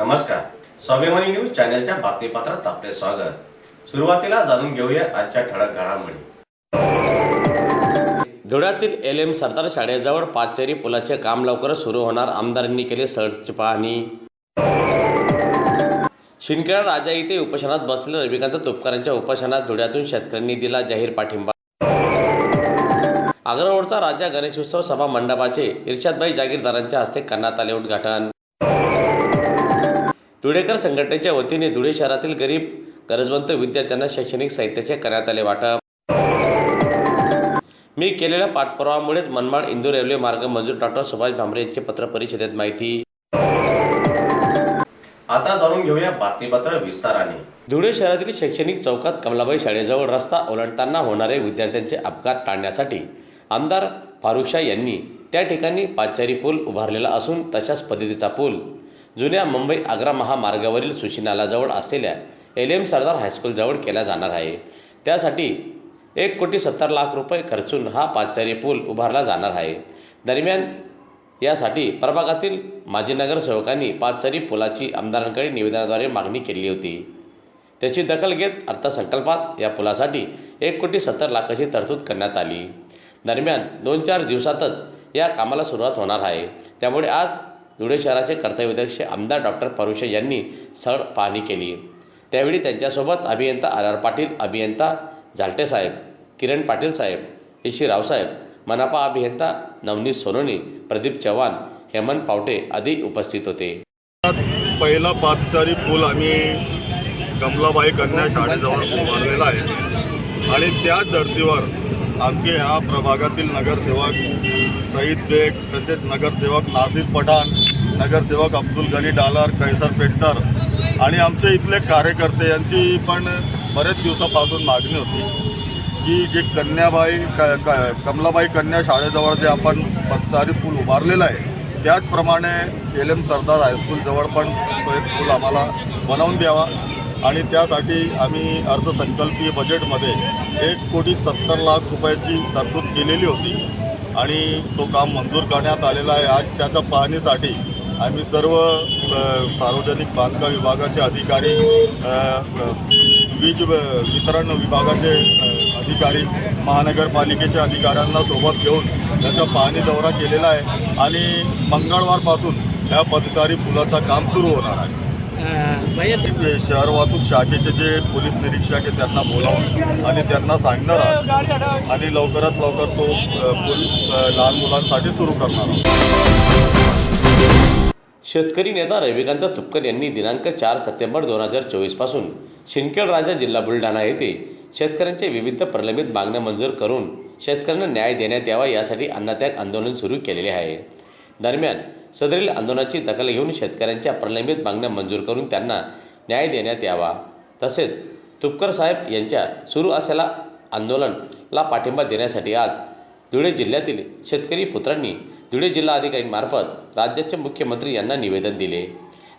नमस्कार, स्वाभिमानी न्यूज चॅनलच्या बातमीपत्रात आपले स्वागत। सुरुवातीला जाणून घेऊया आजच्या ठळक घडामोडी। धुळ्यातील एल.एम. सरदार शाळेजवळ पाचेरी पुलाचे काम लवकरच सुरू होणार, आमदारांनी केले स्थळाची पाहणी। शिंदखेडा राजा येथे उपोषणात बसलेल्या रविकांत तुपकरांच्या उपोषणास धुळ्यातून शेतकऱ्यांनी दिला जाहीर पाठिंबा। आग्रा रोडचा राजा गणेशोत्सव सभा मंडपाचे इर्शादभाई जागीरदारांच्या हस्ते करण्यात आले उद्घाटन। धुळेकर संघटनेच्या वतीने धुळे शहरातील गरीब गरजवंत विद्यार्थ्यांना शैक्षणिक साहित्याचे करण्यात आले वाटप। मी केलेल्या पाठपुराव्यामुळेच मनमाड इंदूर रेल्वे मार्ग मंजूर, डॉक्टर सुभाष भामरे यांचे पत्र परिषदेत माहिती। आता जाणून घेऊया बातमीपत्र विस्ताराने। धुळे शहरातील शैक्षणिक चौकात कमलाबाई शाळेजवळ रस्ता ओलांडताना होणारे विद्यार्थ्यांचे अपघात टाळण्यासाठी आमदार फारुख शाह यांनी त्या ठिकाणी पाचेरी पूल उभारलेला असून तशाच पद्धतीचा पूल जुन्या मुंबई आग्रा महामार्गावरील सुशी नाल्याजवळ असलेल्या एल.एम. सरदार हायस्कूल जवळ केला जाणार आहे। त्यासाठी 1,70,00,000 रुपये खर्चून हा पाचेरी पूल उभारला जाणार आहे। दरम्यान यासाठी प्रभागातील माजी नगरसेवकांनी पाचेरी पुलाची आमदारांकडे निवेदनाद्वारे मागणी केली होती। त्याची दखल घेत अर्थसंकल्पात या पुलासाठी 1,70,00,000ची तरतूद करण्यात आली। दरम्यान 2-4 दिवसातच या कामाला सुरुवात होणार आहे। त्यामुळे आज धुळे शहराचे कर्तव्यदक्ष आमदार डॉक्टर फारुख शाह यांनी स्थळ पाहणी केली। त्यावेळी त्यांच्यासोबत अभियंता आर पाटील, अभियंता झालटे साहेब, किरण पाटील साहेब, ईशी रावसाहेब, मनपा अभियंता नवनीत सोनोनी, प्रदीप चव्हाण, हेमंत पावटे आदी उपस्थित होते। पहिला पाचेरी पूल आम्ही कमलाबाई कन्या शाळेजवळ उभारलेला आहे आणि त्याच धर्तीवर आमचे ह्या प्रभागातील नगरसेवक सईद बेग, तसेच नगरसेवक नासिर पठाण, नगरसेवक अब्दुल गनी डालर, कैसर पेंटर आणि आमचे इथले कार्यकर्ते यांची पण बरेच दिवसापासून मागणी होती की जे कमलाबाई कन्या शाळेजवळ जे आपण पाचेरी पूल उभारलेला आहे त्याचप्रमाणे एल.एम. सरदार हायस्कूलजवळ पण तो एक पूल आम्हाला बनवून द्यावा आणि त्यासाठी आम्ही अर्थसंकल्पीय बजेटमध्ये 1,70,00,000 रुपयाची तरतूद केलेली होती आणि तो काम मंजूर करण्यात आलेला आहे। आज त्याच्या पाहणीसाठी आम्ही सर्व सार्वजनिक बांधकाम विभागाचे अधिकारी, वीज वितरण विभागाचे अधिकारी, महानगरपालिकेच्या अधिकाऱ्यांना सोबत घेऊन त्याचा पाहणी दौरा केलेला आहे आणि मंगळवारपासून या पाचेरी पुलाचं काम सुरू होणार आहे। शहर वाहतूक शाखेचे जे पोलीस निरीक्षक आहे त्यांना बोलावून आणि त्यांना सांगणार आहोत आणि लवकरात लवकर तो पूल लहान मुलांसाठी सुरू करणार आहोत। शेतकरी नेता रविकांत तुपकर यांनी दिनांक 4 सप्टेंबर 2024 पासून शिंदखेडा राजा जिल्हा बुलढाणा येथे शेतकऱ्यांचे विविध प्रलंबित मागण्या मंजूर करून शेतकऱ्यांना न्याय देण्यात यावा यासाठी अन्नत्याग आंदोलन सुरू केलेले आहे। दरम्यान सदरील आंदोलनाची दखल घेऊन शेतकऱ्यांच्या प्रलंबित मागण्या मंजूर करून त्यांना न्याय देण्यात यावा, तसेच तुपकर साहेब यांच्या सुरू असलेल्या आंदोलनाला पाठिंबा देण्यासाठी आज धुळे जिल्ह्यातील शेतकरी पुत्रांनी धुळे जिल्हाधिकाऱ्यांमार्फत राज्याचे मुख्यमंत्री यांना निवेदन दिले।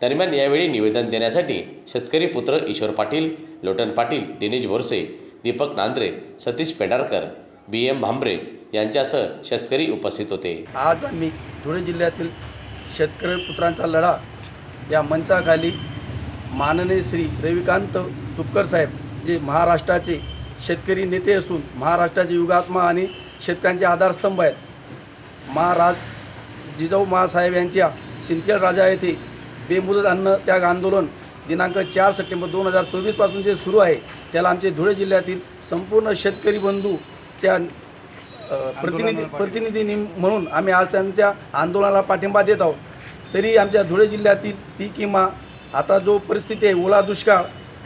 दरम्यान यावेळी निवेदन देण्यासाठी शेतकरी पुत्र ईश्वर पाटील, लोटन पाटील, दिनेश बोरसे, दीपक नांद्रे, सतीश पेंढारकर, B.M. भामरे यांच्यासह शेतकरी उपस्थित होते। आज आम्ही धुळे जिल्ह्यातील शेतकरी पुत्रांचा लढा या मंचाखाली माननीय श्री रविकांत तुपकर साहेब, जे महाराष्ट्राचे शेतकरी नेते असून महाराष्ट्राचे युगात्मा आणि शेतकऱ्यांचे आधारस्तंभ आहेत, महाराज जिजाऊ महासाहेब यांच्या शिंदखेडा राजा येथे बेमुदत अन्न त्याग आंदोलन दिनांक 4 सप्टेंबर 2024 पासून जे सुरू आहे त्याला आमचे धुळे जिल्ह्यातील संपूर्ण शेतकरी बंधूच्या प्रतिनिधी म्हणून आम्ही आज त्यांच्या आंदोलनाला पाठिंबा देत आहोत। तरी आमच्या धुळे जिल्ह्यातील पीक विमा, आता जो परिस्थिती आहे ओला दुष्काळ,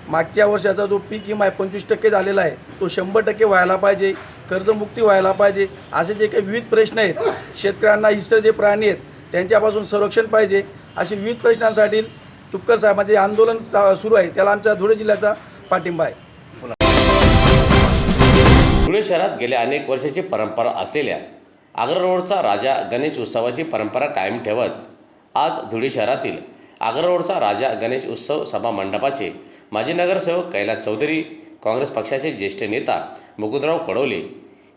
मागच्या वर्षाचा जो पीक विमा आहे 25% झालेला आहे तो 100% व्हायला पाहिजे, कर्जमुक्ती व्हायला पाहिजे, असे जे काही विविध प्रश्न आहेत, शेतकऱ्यांना इतर जे प्राणी आहेत त्यांच्यापासून संरक्षण पाहिजे, असे विविध प्रश्नांसाठी तुपकर साहेबांचे आंदोलन सुरू आहे, त्याला आमच्या धुळे जिल्ह्याचा पाठिंबा आहे। धुळे शहरात गेल्या अनेक वर्षाची परंपरा असलेल्या आग्रा रोडचा राजा गणेश उत्सवाची परंपरा कायम ठेवत आज धुळे शहरातील आग्रा रोडचा राजा गणेश उत्सव सभा मंडपाचे माजी नगरसेवक कैलास चौधरी, काँग्रेस पक्षाचे ज्येष्ठ नेता मुकुंदराव कडोले,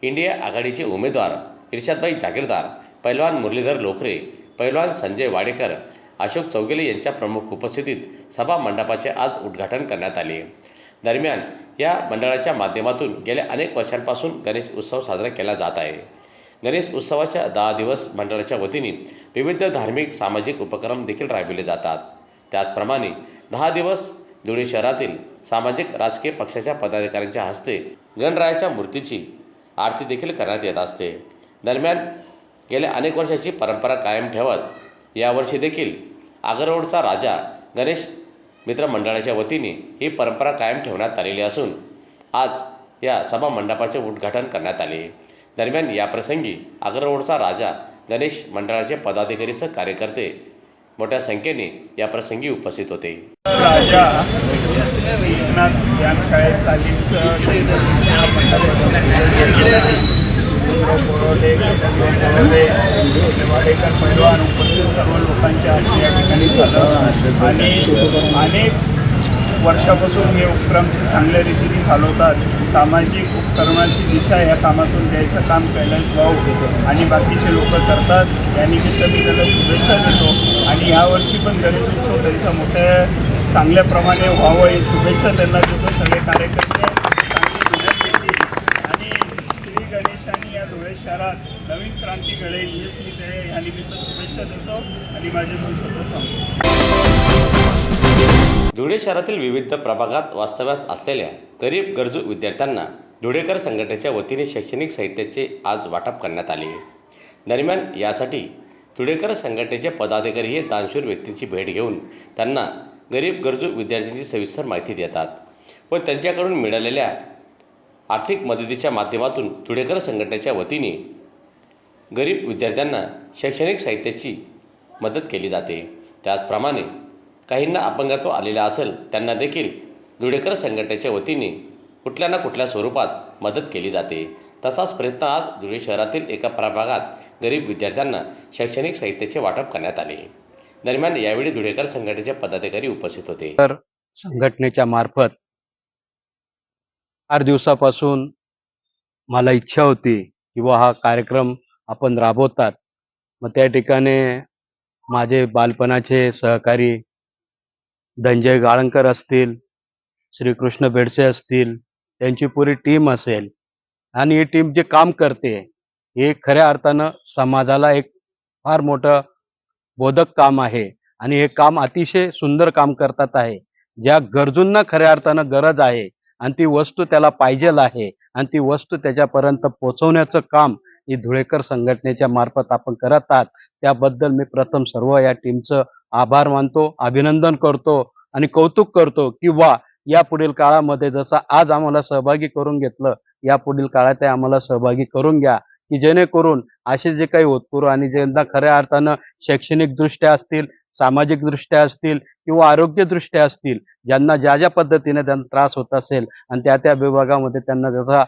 इंडिया आघाडीचे उमेदवार इर्शादभाई जागीरदार, पैलवान मुरलीधर लोखरे, पैलवान संजय वाडेकर, अशोक चौगुले यांच्या प्रमुख उपस्थितीत सभा मंडपाचे आज उद्घाटन करण्यात आले। दरम्यान या मंडळाच्या माध्यमातून गेल्या अनेक वर्षांपासून गणेश उत्सव साजरा केला जात आहे। गणेश उत्सवाच्या 10 दिवस मंडळाच्या वतीने विविध धार्मिक सामाजिक उपक्रम देखील राबविले जातात। त्याचप्रमाणे 10 दिवस धुळे शहरातील सामाजिक राजकीय पक्षाच्या पदाधिकाऱ्यांच्या हस्ते गणरायाच्या मूर्तीची आरती देखील करण्यात येत असते। दरम्यान गेल्या अनेक वर्षाची परंपरा कायम ठेवत यावर्षी देखील आगररोडचा राजा गणेश मित्र मंडळाच्या वतीने ही परंपरा कायम ठेवण्यात आलेली असून आज या सभा मंडपाचे उद्घाटन करण्यात आले। दरम्यान याप्रसंगी आगररोडचा राजा गणेश मंडळाचे पदाधिकारीसह कार्यकर्ते मोठ्या संख्येने याप्रसंगी उपस्थित होते। राजा एकनाथ ध्यानशाळेत वाडेकर पैलवान उपस्थित सर्व लोकांच्या हस्ते या ठिकाणी झालं आणि अनेक वर्षापासून हे उपक्रम चांगल्या रीतीने चालवतात। सामाजिक उपक्रमाची दिशा या कामातून द्यायचं काम कैलास भाऊ आणि बाकीचे लोक करतात। या निमित्त मी त्याला शुभेच्छा देतो आणि यावर्षी पण गणेश उत्सव त्यांचा मोठ्या चांगल्या प्रमाणे व्हावं ही शुभेच्छा त्यांना देतो। सगळे कार्यकर्ते चांगली मेहनत घेतील आणि श्री गणेशांनी या धुळे शहरात नवीन क्रांती घडेल हीच मी या निमित्त शुभेच्छा देतो आणि माझे 2 शब्द सांगतो। धुळे शहरातील विविध प्रभागात वास्तव्यास असलेल्या गरीब गरजू विद्यार्थ्यांना धुळेकर संघटनेच्या वतीने शैक्षणिक साहित्याचे आज वाटप करण्यात आले। दरम्यान यासाठी धुळेकर संघटनेचे पदाधिकारी हे दानशूर व्यक्तींची भेट घेऊन त्यांना गरीब गरजू विद्यार्थ्यांची सविस्तर माहिती देतात व त्यांच्याकडून मिळालेल्या आर्थिक मदतीच्या माध्यमातून धुळेकर संघटनेच्या वतीने गरीब विद्यार्थ्यांना शैक्षणिक साहित्याची मदत केली जाते। त्याचप्रमाणे काहींना अपंगत्व आलेला असेल त्यांना देखील धुळेकर संघटनेच्या वतीने कुठल्या ना कुठल्या स्वरूपात मदत केली जाते। तसाच प्रयत्न आज धुळे शहरातील एका प्रभागात गरीब विद्यार्थ्यांना शैक्षणिक साहित्याचे वाटप करण्यात आले। दरम्यान यावेळी धुळेकर संघटनेचे पदाधिकारी उपस्थित होते। तर संघटनेच्या मार्फत 8 दिवसापासून मला इच्छा होती की हा कार्यक्रम आपण राबवतात। मग त्या ठिकाणी माझे बालपणाचे सहकारी धनंजय गाळणकर असतील, श्रीकृष्ण बेडसे असतील, त्यांची पुरी टीम असेल आणि ही टीम जे काम करते हे खऱ्या अर्थानं समाजाला एक फार मोठं बोधक काम आहे आणि हे काम अतिशय सुंदर काम करतात आहे। ज्या गरजूंना खऱ्या अर्थानं गरज आहे आणि ती वस्तू त्याला पाहिजेल आहे आणि ती वस्तू त्याच्यापर्यंत पोहोचवण्याचं काम ही धुळेकर संघटनेच्या मार्फत आपण करत आहात। त्याबद्दल मी प्रथम सर्व या टीमचं आभार मानतो, अभिनंदन करतो आणि कौतुक करतो किंवा या पुढील काळामध्ये जसं आज आम्हाला सहभागी करून घेतलं या पुढील काळात आम्हाला सहभागी करून घ्या की जेणेकरून असे जे काही होतकरू आणि ज्यांना खऱ्या अर्थानं शैक्षणिक दृष्ट्या असतील, सामाजिक दृष्ट्या असतील किंवा आरोग्यदृष्ट्या असतील, ज्यांना ज्या ज्या पद्धतीने त्यांना त्रास होत असेल आणि त्या विभागामध्ये त्यांना जसा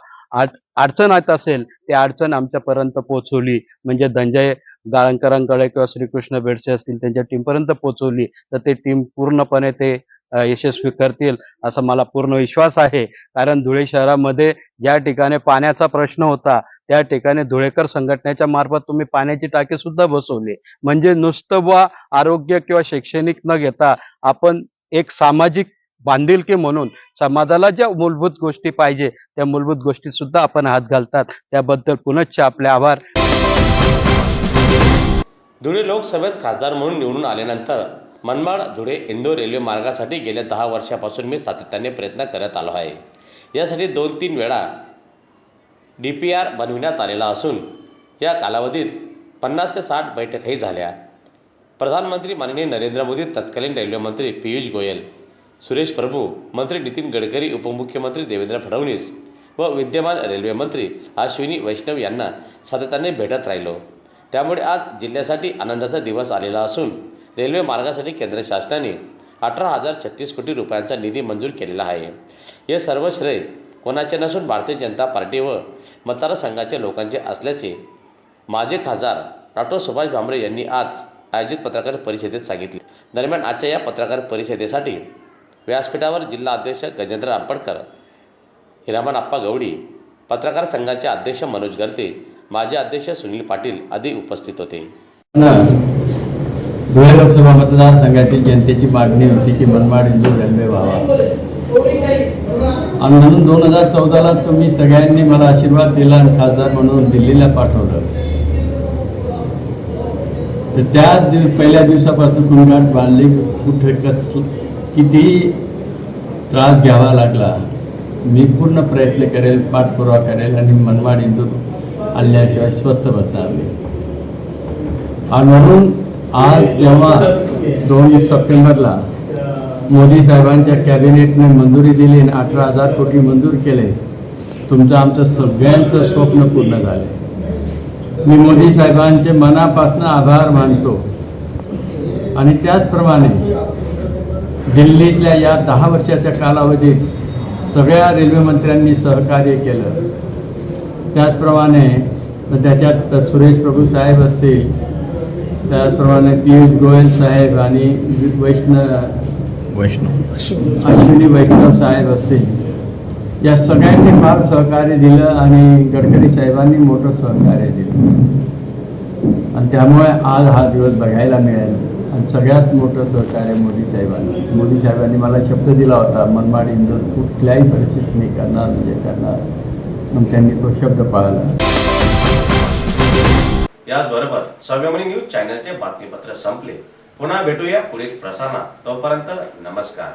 अडचण येत असेल ते अडचण आमच्यापर्यंत पोहोचवली म्हणजे धनंजय गाळणकरांकडे किंवा श्रीकृष्ण बेडसे असतील त्यांच्या टीमपर्यंत पोहोचवली तर ते टीम पूर्णपणे ते यशस्वी करतील असा मला पूर्ण विश्वास आहे। कारण धुळे शहरामध्ये ज्या ठिकाणी पाण्याचा प्रश्न होता त्या ठिकाणी धुळेकर संघटनेच्या मार्फत तुम्ही पाण्याची टाकी सुद्धा बसवली म्हणजे नुसतं व आरोग्य किंवा शैक्षणिक न घेता आपण एक सामाजिक बांधिलकी म्हणून समाजाला ज्या मूलभूत गोष्टी पाहिजे त्या मूलभूत गोष्टी सुद्धा आपण हात घालतात। त्याबद्दल पुनश्च आपले आभार। धुळे लोकसभेत खासदार म्हणून निवडून आल्यानंतर मनमाड धुळे इंदोर रेल्वे मार्गासाठी गेल्या 10 वर्षापासून मी सातत्याने प्रयत्न करत आलो आहे। यासाठी 2-3 वेळा DPR बनविण्यात आलेला असून या कालावधीत 50 ते 60 बैठकाही झाल्या। प्रधानमंत्री माननीय नरेंद्र मोदी, तत्कालीन रेल्वे मंत्री पियुष गोयल, सुरेश प्रभू, मंत्री नितीन गडकरी, उपमुख्यमंत्री देवेंद्र फडणवीस व विद्यमान रेल्वे मंत्री अश्विनी वैष्णव यांना सातत्याने भेटत राहिलो। त्यामुळे आज जिल्ह्यासाठी आनंदाचा दिवस आलेला असून रेल्वे मार्गासाठी केंद्र शासनाने 18,036 कोटी रुपयांचा निधी मंजूर केलेला आहे। हे सर्व श्रेय कोणाचे नसून भारतीय जनता पार्टी व मतदारसंघाच्या लोकांचे असल्याचे माजी खासदार डॉ. सुभाष भामरे यांनी आज आयोजित पत्रकार परिषदेत सांगितले। दरम्यान आजच्या या पत्रकार परिषदेसाठी व्यासपीठावर जिल्हा अध्यक्ष गजेंद्र आंबटकर, हिरामन आप्पा गवडी, पत्रकार संघाचे अध्यक्ष मनोज गर्ते, माजी अध्यक्ष सुनील पाटील आदी उपस्थित होते। धुळे लोकसभा मतदारसंघातील जनतेची मागणी होती की मनमाड इंदूर रेल्वे व्हावा आणि म्हणून 2014ला तुम्ही सगळ्यांनी मला आशीर्वाद दिला आणि खासदार म्हणून दिल्लीला पाठवलं. तर त्या पहिल्या दिवसापासून कुणगाठ बांधली, कुठे किती त्रास घ्यावा लागला. मी पूर्ण प्रयत्न करेल, पाठपुरावा करेल आणि मनमाड इंदूर आणल्याशिवाय स्वस्थ बसणार नाही. आणि म्हणून आज जेव्हा 2 सप्टेंबरला मोदी साहेबांच्या कॅबिनेटने मंजुरी दिली आणि 18,000 कोटी मंजूर केले, तुमचं आमचं सगळ्यांचं स्वप्न पूर्ण झाले. मी मोदी साहेबांचे मनापासून आभार मानतो. आणि त्याचप्रमाणे दिल्लीतल्या या 10 वर्षाच्या कालावधीत सगळ्या रेल्वे मंत्र्यांनी सहकार्य केलं. त्याचप्रमाणे त्याच्यात सुरेश प्रभू साहेब असतील, त्याचप्रमाणे पियुष गोयल साहेब आणि अश्विनी वैष्णव साहेब असतील, या सगळ्यांनी फार सहकार्य दिलं आणि गडकरी साहेबांनी मोठं सहकार्य दिलं. आणि त्यामुळे आज हा दिवस बघायला मिळेल. आणि सगळ्यात मोठं सहकार्य मोदी साहेबांनी मला शब्द दिला होता, मनमाड इंदूर कुठल्याही परिस्थितीत मी करणार म्हणजे करणार. मग त्यांनी तो शब्द पाळला. याचबरोबर स्वाभिमानी न्यूज चॅनलचे बातमीपत्र संपले. पुन्हा भेटूया पुढील प्रसारणात. तोपर्यंत नमस्कार.